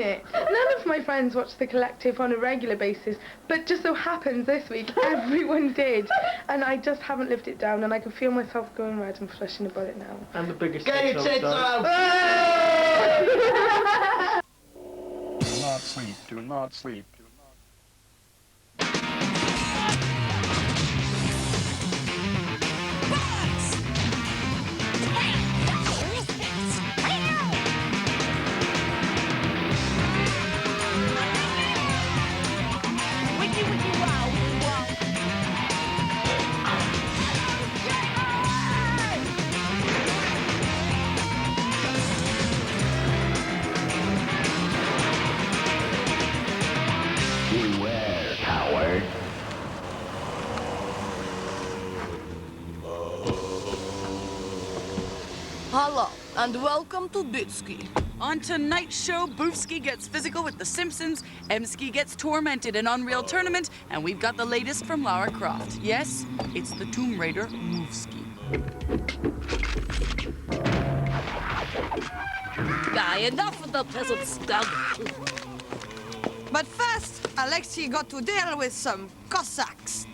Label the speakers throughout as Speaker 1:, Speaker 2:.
Speaker 1: None of my friends watch The Collective on a regular basis, but just so happens this week everyone did, and I just haven't lived it down, and I can feel myself going red and flushing about it now.
Speaker 2: And the biggest
Speaker 3: Get your tits out!
Speaker 4: Do not sleep, do not sleep.
Speaker 3: Beware, coward.
Speaker 5: Hello, and welcome to Bitsky. On tonight's show, Boofsky gets physical with the Simpsons, Emsky gets tormented in Unreal Tournament, and we've got the latest from Lara Croft. Yes, it's the Tomb Raider Moofsky. Enough of the peasant stuff.
Speaker 6: But first, Alexei got to deal with some Cossacks.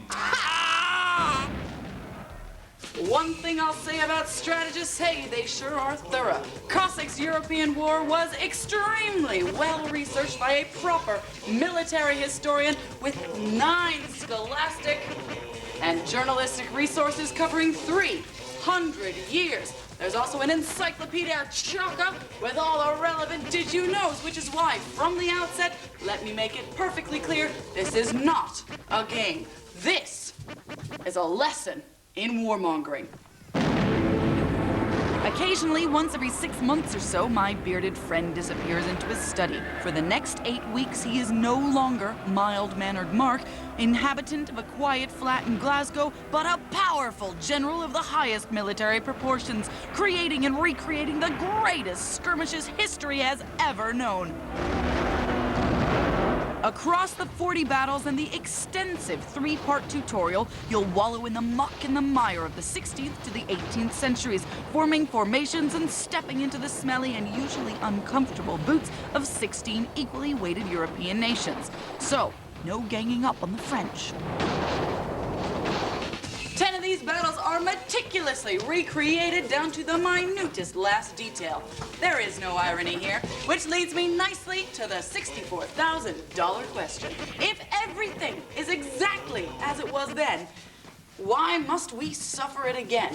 Speaker 5: One thing I'll say about strategists, hey, they sure are thorough. Cossacks' European War was extremely well-researched by a proper military historian with 9 scholastic and journalistic resources covering 300 years. There's also an encyclopedia chock-up with all the relevant did-you-knows, which is why, from the outset, let me make it perfectly clear, this is not a game. This is a lesson in warmongering. Occasionally, once every 6 months or so, my bearded friend disappears into his study. For the next 8 weeks, he is no longer mild-mannered Mark, inhabitant of a quiet flat in Glasgow, but a powerful general of the highest military proportions, creating and recreating the greatest skirmishes history has ever known. Across the 40 battles and the extensive 3-part tutorial, you'll wallow in the muck and the mire of the 16th to the 18th centuries, forming formations and stepping into the smelly and usually uncomfortable boots of 16 equally weighted European nations. So, no ganging up on the French. 10 of these battles are meticulously recreated down to the minutest last detail. There is no irony here, which leads me nicely to the $64,000 question. If everything is exactly as it was then, why must we suffer it again?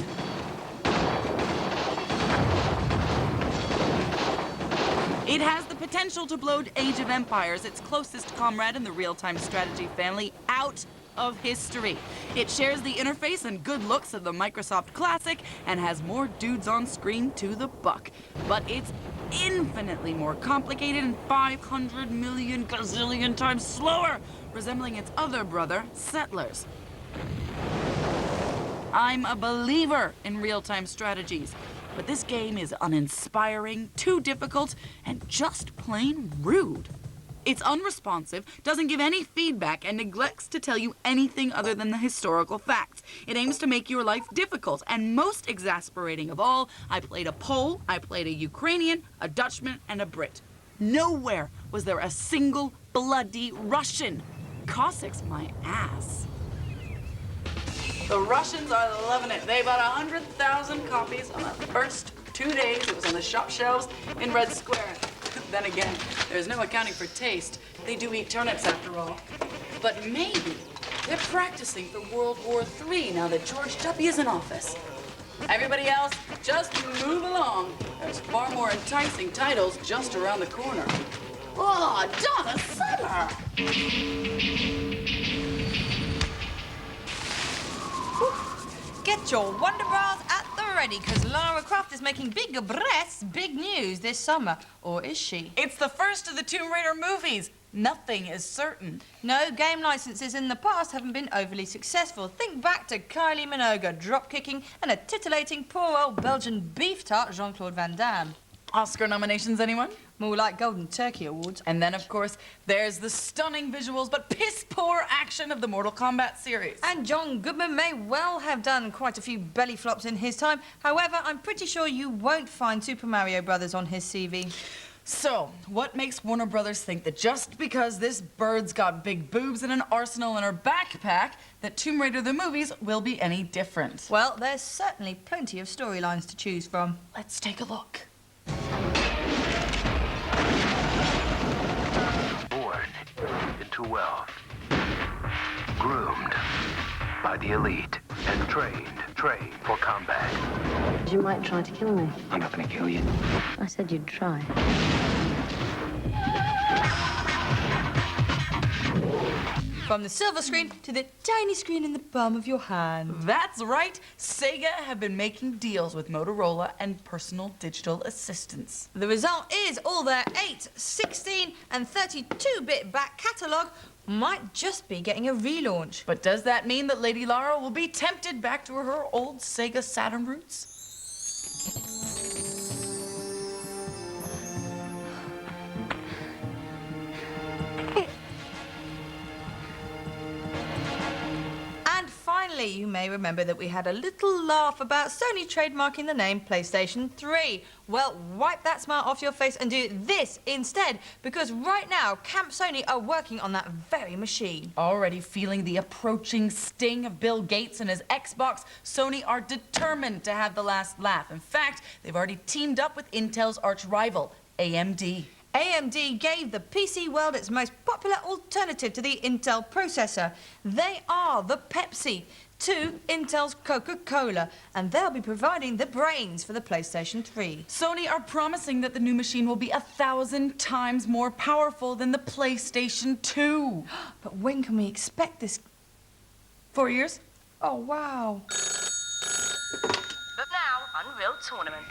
Speaker 5: It has the potential to blow Age of Empires, its closest comrade in the real-time strategy family, out of history. It shares the interface and good looks of the Microsoft Classic and has more dudes on screen to the buck. But it's infinitely more complicated and 500 million gazillion times slower, resembling its other brother, Settlers. I'm a believer in real-time strategies, but this game is uninspiring, too difficult, and just plain rude. It's unresponsive, doesn't give any feedback, and neglects to tell you anything other than the historical facts. It aims to make your life difficult, and most exasperating of all, I played a Pole, I played a Ukrainian, a Dutchman, and a Brit. Nowhere was there a single bloody Russian. Cossacks my ass. The Russians are loving it. They bought 100,000 copies on the first 2 days it was on the shop shelves in Red Square. Then again, there's no accounting for taste. They do eat turnips after all. But maybe they're practicing for World War III now that George W. is in office. Everybody else, just move along. There's far more enticing titles just around the corner. Oh, Donna Summer!
Speaker 6: Get your Wonder Bras at the ready, because Lara Croft is making big breasts, big news this summer. Or is she?
Speaker 5: It's the first of the Tomb Raider movies. Nothing is certain.
Speaker 6: No, game licenses in the past haven't been overly successful. Think back to Kylie Minogue drop-kicking and a titillating poor old Belgian beef tart Jean-Claude Van Damme.
Speaker 5: Oscar nominations, anyone?
Speaker 6: More like Golden Turkey Awards.
Speaker 5: And then, of course, there's the stunning visuals but piss-poor action of the Mortal Kombat series.
Speaker 6: And John Goodman may well have done quite a few belly flops in his time. However, I'm pretty sure you won't find Super Mario Brothers on his CV.
Speaker 5: So, what makes Warner Brothers think that just because this bird's got big boobs and an arsenal in her backpack, that Tomb Raider the movies will be any different?
Speaker 6: Well, there's certainly plenty of storylines to choose from.
Speaker 5: Let's take a look.
Speaker 3: Born into wealth. Groomed by the elite. And trained for combat.
Speaker 2: You might try to kill me.
Speaker 3: I'm not gonna kill you.
Speaker 2: I said you'd try.
Speaker 6: From the silver screen to the tiny screen in the palm of your hand.
Speaker 5: That's right, Sega have been making deals with Motorola and personal digital assistants.
Speaker 6: The result is all their 8, 16 and 32-bit back catalogue might just be getting a relaunch.
Speaker 5: But does that mean that Lady Lara will be tempted back to her old Sega Saturn roots?
Speaker 6: And finally, you may remember that we had a little laugh about Sony trademarking the name PlayStation 3. Well, wipe that smile off your face and do this instead, because right now, Camp Sony are working on that very machine.
Speaker 5: Already feeling the approaching sting of Bill Gates and his Xbox, Sony are determined to have the last laugh. In fact, they've already teamed up with Intel's arch rival, AMD.
Speaker 6: AMD gave the PC world its most popular alternative to the Intel processor. They are the Pepsi to Intel's Coca-Cola, and they'll be providing the brains for the PlayStation 3.
Speaker 5: Sony are promising that the new machine will be 1,000 times more powerful than the PlayStation 2.
Speaker 6: But when can we expect this?
Speaker 5: 4 years?
Speaker 6: Oh, wow.
Speaker 7: But now, Unreal Tournament.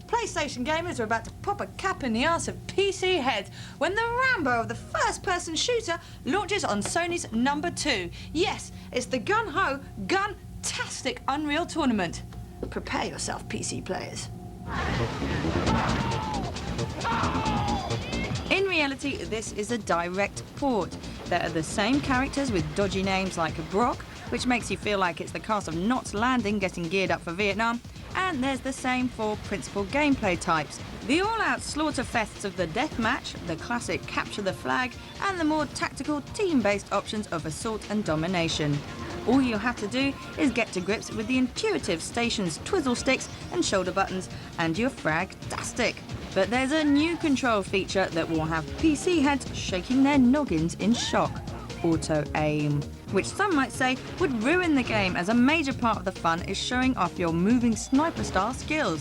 Speaker 6: PlayStation gamers are about to pop a cap in the arse of PC heads when the Rambo of the first-person shooter launches on Sony's #2. Yes, it's the gun-ho, gun-tastic Unreal Tournament. Prepare yourself, PC players. In reality, this is a direct port. There are the same characters with dodgy names like Brock, which makes you feel like it's the cast of Knots Landing getting geared up for Vietnam, and there's the same 4 principal gameplay types. The all-out slaughter fests of the deathmatch, the classic capture the flag, and the more tactical team-based options of assault and domination. All you'll have to do is get to grips with the intuitive station's twizzle sticks and shoulder buttons, and you're frag-tastic. But there's a new control feature that will have PC heads shaking their noggins in shock. Auto-aim, which some might say would ruin the game, as a major part of the fun is showing off your moving sniper-style skills.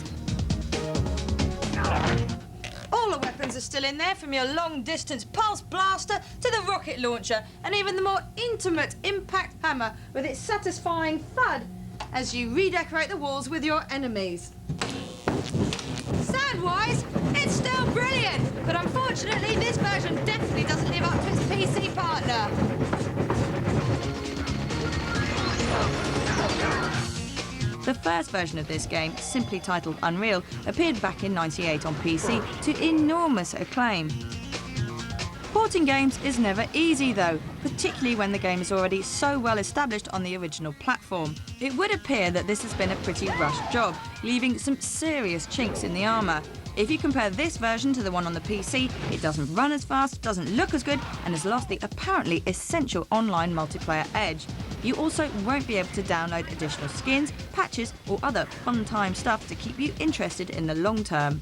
Speaker 6: All the weapons are still in there, from your long-distance pulse blaster to the rocket launcher, and even the more intimate impact hammer with its satisfying thud as you redecorate the walls with your enemies. Sound-wise, it's still brilliant, but unfortunately this version definitely doesn't live up to its PC partner. The first version of this game, simply titled Unreal, appeared back in '98 on PC to enormous acclaim. Porting games is never easy though, particularly when the game is already so well established on the original platform. It would appear that this has been a pretty rushed job, leaving some serious chinks in the armour. If you compare this version to the one on the PC, it doesn't run as fast, doesn't look as good, and has lost the apparently essential online multiplayer edge. You also won't be able to download additional skins, patches, or other fun-time stuff to keep you interested in the long term.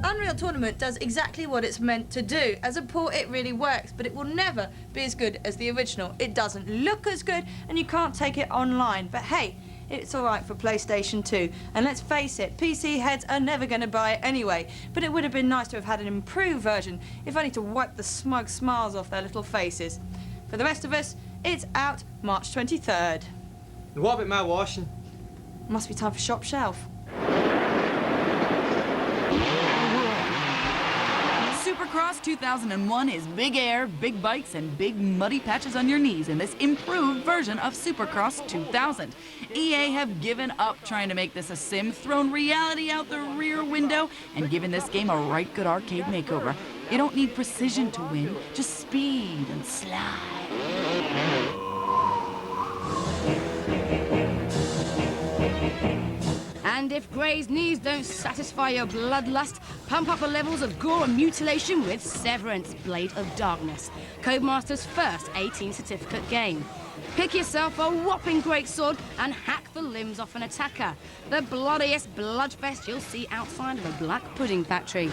Speaker 6: Unreal Tournament does exactly what it's meant to do. As a port, it really works, but it will never be as good as the original. It doesn't look as good, and you can't take it online. But hey, it's all right for PlayStation 2. And let's face it, PC heads are never going to buy it anyway. But it would have been nice to have had an improved version, if only to wipe the smug smiles off their little faces. For the rest of us, it's out March 23rd.
Speaker 8: What about my washing?
Speaker 6: Must be time for Shop Shelf.
Speaker 5: Supercross 2001 is big air, big bikes, and big muddy patches on your knees in this improved version of Supercross 2000. EA have given up trying to make this a sim, thrown reality out the rear window, and given this game a right good arcade makeover. You don't need precision to win, just speed and slide.
Speaker 9: And if Grey's knees don't satisfy your bloodlust, pump up the levels of gore and mutilation with Severance, Blade of Darkness, Codemaster's first 18 certificate game. Pick yourself a whopping greatsword and hack the limbs off an attacker. The bloodiest bloodfest you'll see outside of a black pudding factory.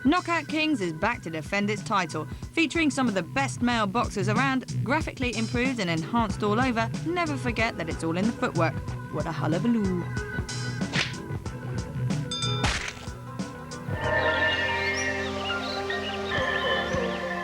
Speaker 6: Knockout Kings is back to defend its title, featuring some of the best male boxers around, graphically improved and enhanced all over. Never forget that it's all in the footwork. What a hullabaloo.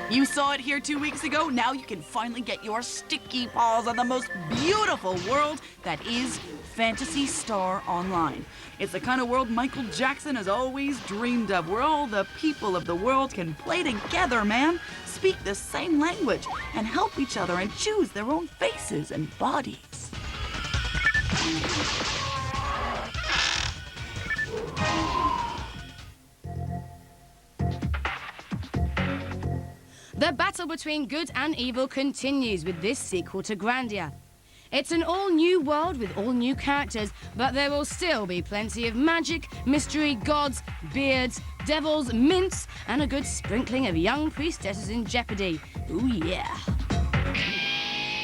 Speaker 5: You saw it here 2 weeks ago. Now you can finally get your sticky paws on the most beautiful world that is Phantasy Star Online. It's the kind of world Michael Jackson has always dreamed of, where all the people of the world can play together, man, speak the same language, and help each other and choose their own faces and bodies.
Speaker 9: The battle between good and evil continues with this sequel to Grandia. It's an all-new world with all-new characters, but there will still be plenty of magic, mystery, gods, beards, devils, mints, and a good sprinkling of young priestesses in jeopardy. Ooh, yeah.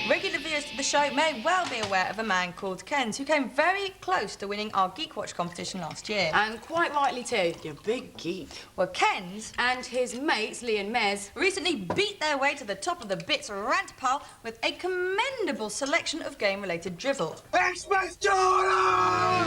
Speaker 6: Regular viewers to the show may well be aware of a man called Kens who came very close to winning our Geek Watch competition last year.
Speaker 9: And quite rightly too.
Speaker 5: You big geek.
Speaker 6: Well, Kens
Speaker 9: And his mates, Lee and Mez,
Speaker 6: recently beat their way to the top of the Bits rant pile with a commendable selection of game-related drivel.
Speaker 8: Xmas Jordan!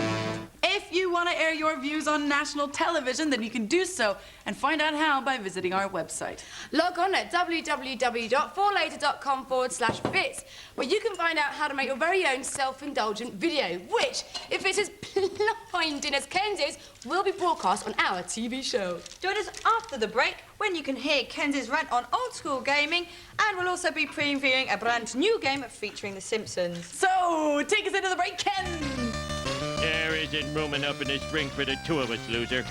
Speaker 5: If you want to air your views on national television, then you can do so and find out how by visiting our website.
Speaker 9: log on at www.forlater.com/bits, where you can find out how to make your very own self-indulgent video, which, if it's as blinding as Kens's, will be broadcast on our TV show.
Speaker 6: Join us after the break when you can hear Kens's rant on old-school gaming, and we'll also be previewing a brand new game featuring The Simpsons.
Speaker 5: So, take us into the break, Ken!
Speaker 10: There isn't room enough in this ring for the two of us, loser.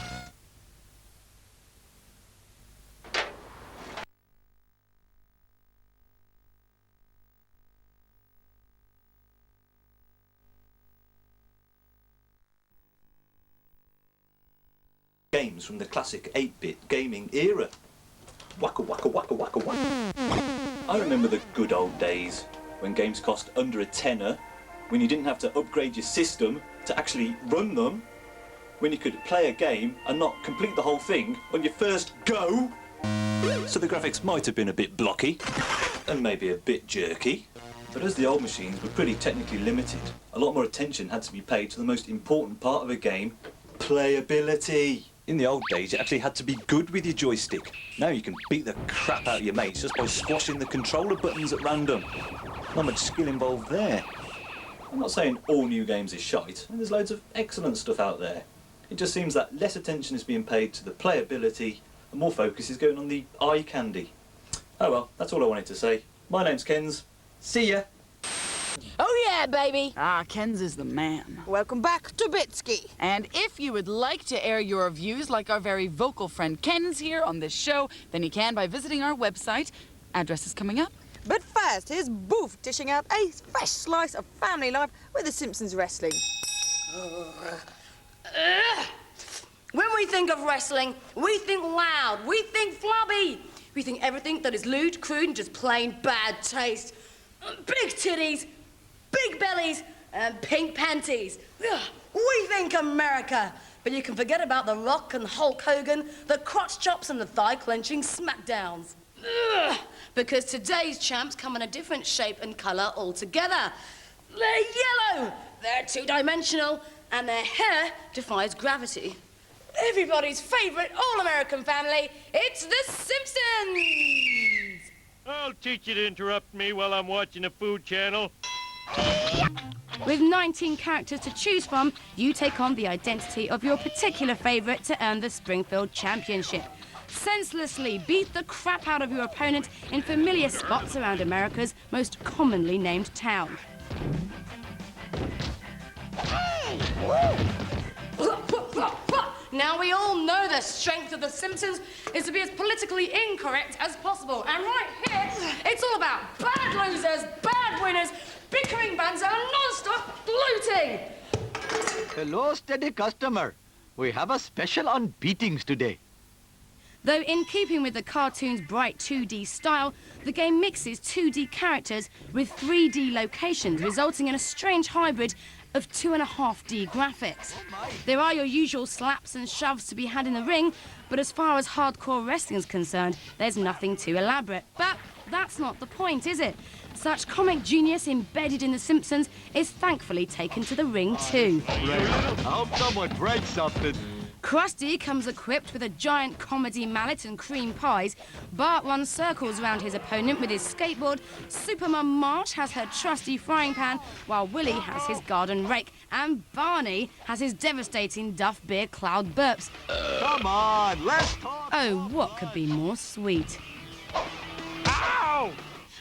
Speaker 11: Games from the classic 8-bit gaming era. Waka waka waka waka waka. I remember the good old days when games cost under a tenner, when you didn't have to upgrade your system to actually run them, when you could play a game and not complete the whole thing on your first go. So the graphics might have been a bit blocky and maybe a bit jerky, but as the old machines were pretty technically limited, a lot more attention had to be paid to the most important part of a game, playability. In the old days, you actually had to be good with your joystick. Now you can beat the crap out of your mates just by squashing the controller buttons at random. Not much skill involved there. I'm not saying all new games is shite, and there's loads of excellent stuff out there. It just seems that less attention is being paid to the playability and more focus is going on the eye candy. Oh well, that's all I wanted to say. My name's Kens. See ya!
Speaker 9: Oh yeah, baby!
Speaker 5: Ah, Ken's is the man.
Speaker 6: Welcome back to Bitsky.
Speaker 5: And if you would like to air your views like our very vocal friend Ken's here on this show, then you can by visiting our website. Address is coming up.
Speaker 6: But first, here's Boof dishing out a fresh slice of family life with the Simpsons Wrestling.
Speaker 9: When we think of wrestling, we think loud, we think flubby, we think everything that is lewd, crude, and just plain bad taste. Big titties, big bellies, and pink panties. We think America, but you can forget about The Rock and Hulk Hogan, the crotch chops and the thigh-clenching smackdowns. Because today's champs come in a different shape and colour altogether. They're yellow, they're two-dimensional, and their hair defies gravity. Everybody's favourite all-American family, it's the Simpsons!
Speaker 10: I'll teach you to interrupt me while I'm watching the Food Channel.
Speaker 9: With 19 characters to choose from, you take on the identity of your particular favourite to earn the Springfield Championship. Senselessly beat the crap out of your opponent in familiar spots around America's most commonly named town. Now we all know the strength of the Simpsons is to be as politically incorrect as possible. And right here, it's all about bad losers, bad winners, bickering bands, and non-stop looting.
Speaker 12: Hello, steady customer. We have a special on beatings today.
Speaker 6: Though in keeping with the cartoon's bright 2D style, the game mixes 2D characters with 3D locations, resulting in a strange hybrid of 2.5D graphics. There are your usual slaps and shoves to be had in the ring, but as far as hardcore wrestling is concerned, there's nothing too elaborate. But that's not the point, is it? Such comic genius embedded in The Simpsons is thankfully taken to the ring too.
Speaker 12: How someone break something?
Speaker 6: Krusty comes equipped with a giant comedy mallet and cream pies. Bart runs circles around his opponent with his skateboard. Supermum Marsh has her trusty frying pan, while Willie has his garden rake. And Barney has his devastating Duff Beer cloud burps.
Speaker 12: Come on, let's talk.
Speaker 6: Oh, what could be more sweet?
Speaker 9: Ow!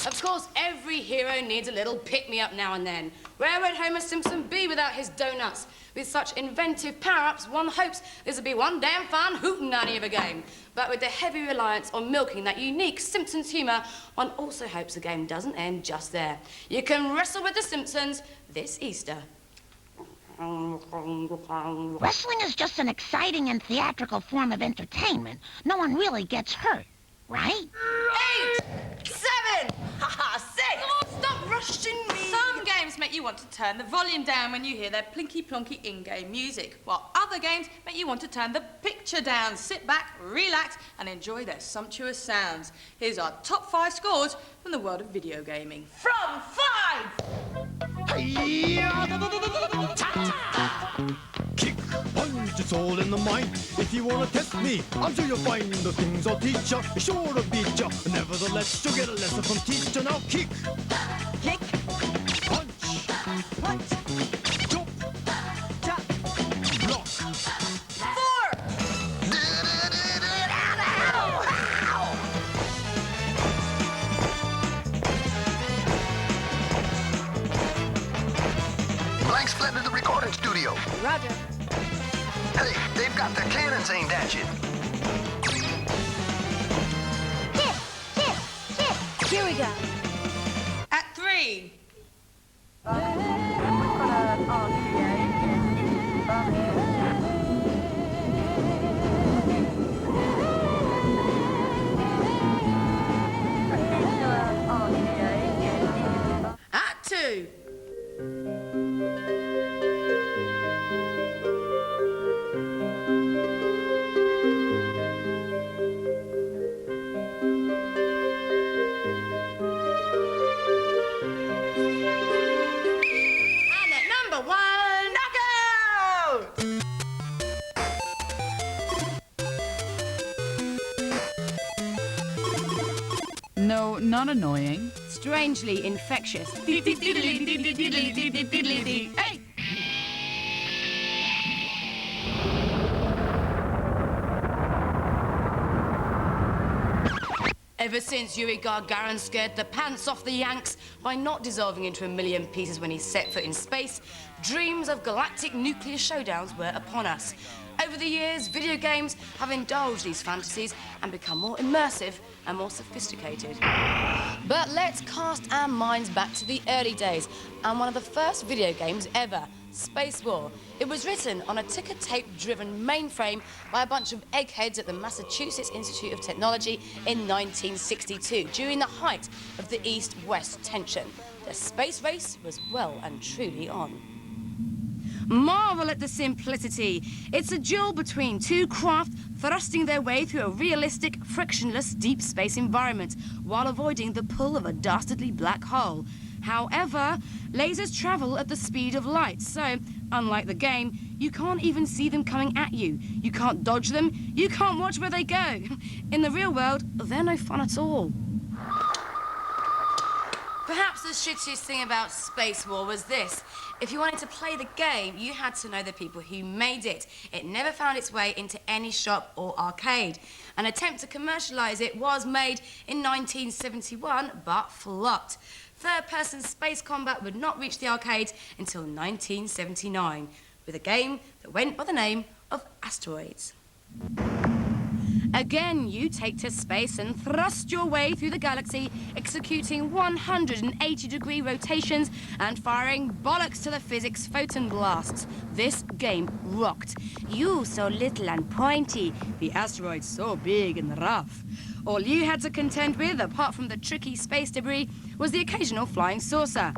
Speaker 9: Of course, every hero needs a little pick-me-up now and then. Where would Homer Simpson be without his donuts? With such inventive power-ups, one hopes this would be one damn fine hootenanny of a game. But with the heavy reliance on milking that unique Simpsons humour, one also hopes the game doesn't end just there. You can wrestle with the Simpsons this Easter.
Speaker 13: Wrestling is just an exciting and theatrical form of entertainment. No one really gets hurt, right?
Speaker 7: 8, 7, 6.
Speaker 9: Come on, stop rushing me.
Speaker 7: Some games make you want to turn the volume down when you hear their plinky-plonky in-game music, while other games make you want to turn the picture down, sit back, relax, and enjoy their sumptuous sounds. Here's our top 5 scores from the world of video gaming. From 5!
Speaker 8: Kick, punch, it's all in the mind. If you wanna test me, I'm sure you'll find the things I'll teach ya. Sure to beat ya. Nevertheless, you'll get a lesson from teacher. Now kick,
Speaker 6: Kick,
Speaker 8: punch,
Speaker 6: punch,
Speaker 8: jump,
Speaker 6: tap,
Speaker 8: block.
Speaker 7: 4!
Speaker 3: Blank's fled to the recording studio.
Speaker 6: Roger.
Speaker 3: Hey, they've got their cannons aimed at you.
Speaker 6: Here we go.
Speaker 7: At 3.
Speaker 9: At 2. And at number 1, knockout!
Speaker 5: No, not annoying.
Speaker 6: Strangely infectious.
Speaker 5: Hey!
Speaker 9: Ever since Yuri Gagarin scared the pants off the Yanks by not dissolving into a million pieces when he set foot in space, dreams of galactic nuclear showdowns were upon us. Over the years, video games have indulged these fantasies and become more immersive and more sophisticated. But let's cast our minds back to the early days and one of the first video games ever, Space War. It was written on a ticker tape-driven mainframe by a bunch of eggheads at the Massachusetts Institute of Technology in 1962, during the height of the East-West tension. The space race was well and truly on.
Speaker 6: Marvel at the simplicity. It's a duel between two craft thrusting their way through a realistic, frictionless deep space environment while avoiding the pull of a dastardly black hole. However, lasers travel at the speed of light, so, unlike the game, you can't even see them coming at you. You can't dodge them, you can't watch where they go. In the real world, they're no fun at all.
Speaker 9: Perhaps the shittiest thing about Space War was this. If you wanted to play the game, you had to know the people who made it. It never found its way into any shop or arcade. An attempt to commercialise it was made in 1971, but flopped. Third-person space combat would not reach the arcades until 1979, with a game that went by the name of Asteroids. Again, you take to space and thrust your way through the galaxy, executing 180-degree rotations and firing bollocks to the physics photon blasts. This game rocked. You so little and pointy, the asteroids so big and rough. All you had to contend with, apart from the tricky space debris, was the occasional flying saucer.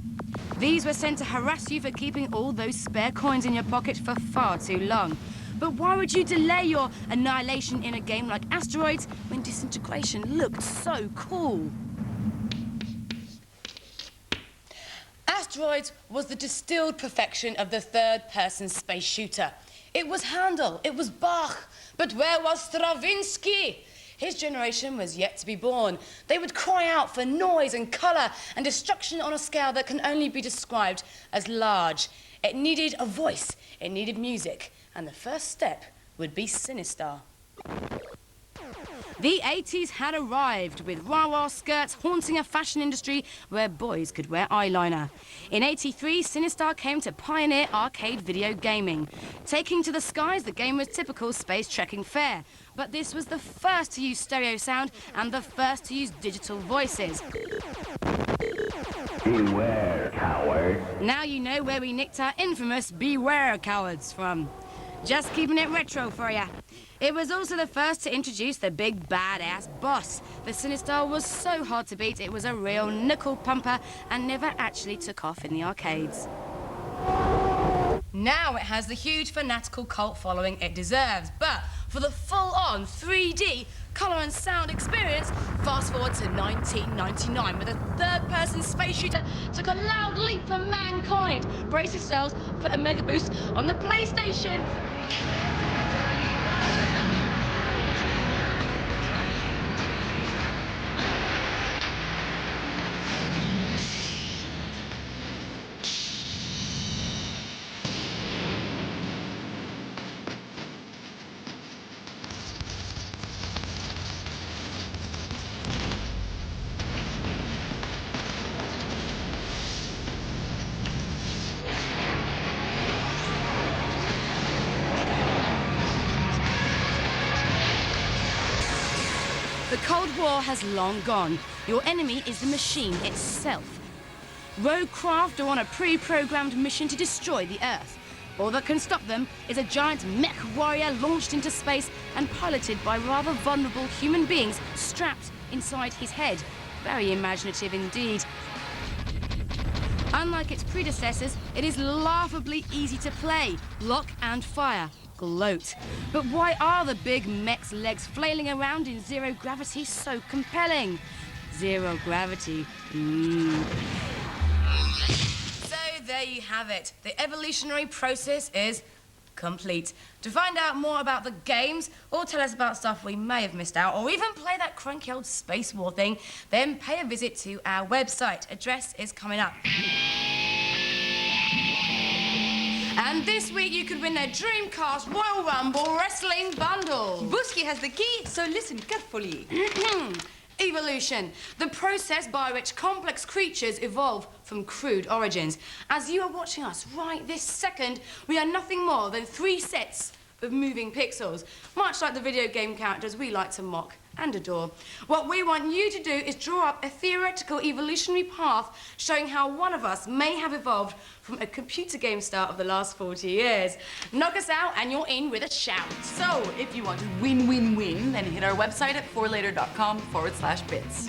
Speaker 9: These were sent to harass you for keeping all those spare coins in your pocket for far too long. But why would you delay your annihilation in a game like Asteroids when disintegration looked so cool? Asteroids was the distilled perfection of the third-person space shooter. It was Handel, it was Bach, but where was Stravinsky? His generation was yet to be born. They would cry out for noise and colour and destruction on a scale that can only be described as large. It needed a voice, it needed music, and the first step would be sinister. The 80s had arrived, with rah-rah skirts haunting a fashion industry where boys could wear eyeliner. In '83, Sinistar came to pioneer arcade video gaming. Taking to the skies, the game was typical space trekking fare. But this was the first to use stereo sound and the first to use digital voices.
Speaker 3: Beware, coward.
Speaker 9: Now you know where we nicked our infamous "Beware, cowards" from. Just keeping it retro for ya. It was also the first to introduce the big badass boss. The Sinistar was so hard to beat, it was a real nickel pumper and never actually took off in the arcades. Now it has the huge fanatical cult following it deserves, but for the full-on 3D colour and sound experience, fast forward to 1999, where the third-person space shooter took a loud leap for mankind. Brace yourselves for a mega boost on the PlayStation. The Cold War has long gone. Your enemy is the machine itself. Rogue craft are on a pre-programmed mission to destroy the Earth. All that can stop them is a giant mech warrior launched into space and piloted by rather vulnerable human beings strapped inside his head. Very imaginative indeed. Unlike its predecessors, it is laughably easy to play. Lock and fire. Gloat. But why are the big mech's legs flailing around in zero gravity so compelling? Zero gravity. So there you have it. The evolutionary process is complete. To find out more about the games, or tell us about stuff we may have missed out, or even play that cranky old Space War thing, then pay a visit to our website. Address is coming up. And this week you could win a Dreamcast Royal Rumble Wrestling Bundle.
Speaker 7: Busky has the key, so listen carefully.
Speaker 9: Evolution, the process by which complex creatures evolve from crude origins. As you are watching us right this second, we are nothing more than 3 sets of moving pixels, much like the video game characters we like to mock and adore. What we want you to do is draw up a theoretical evolutionary path showing how one of us may have evolved from a computer game star of the last 40 years. Knock us out and you're in with a shout.
Speaker 5: So, if you want to win, then hit our website at 4later.com/bits.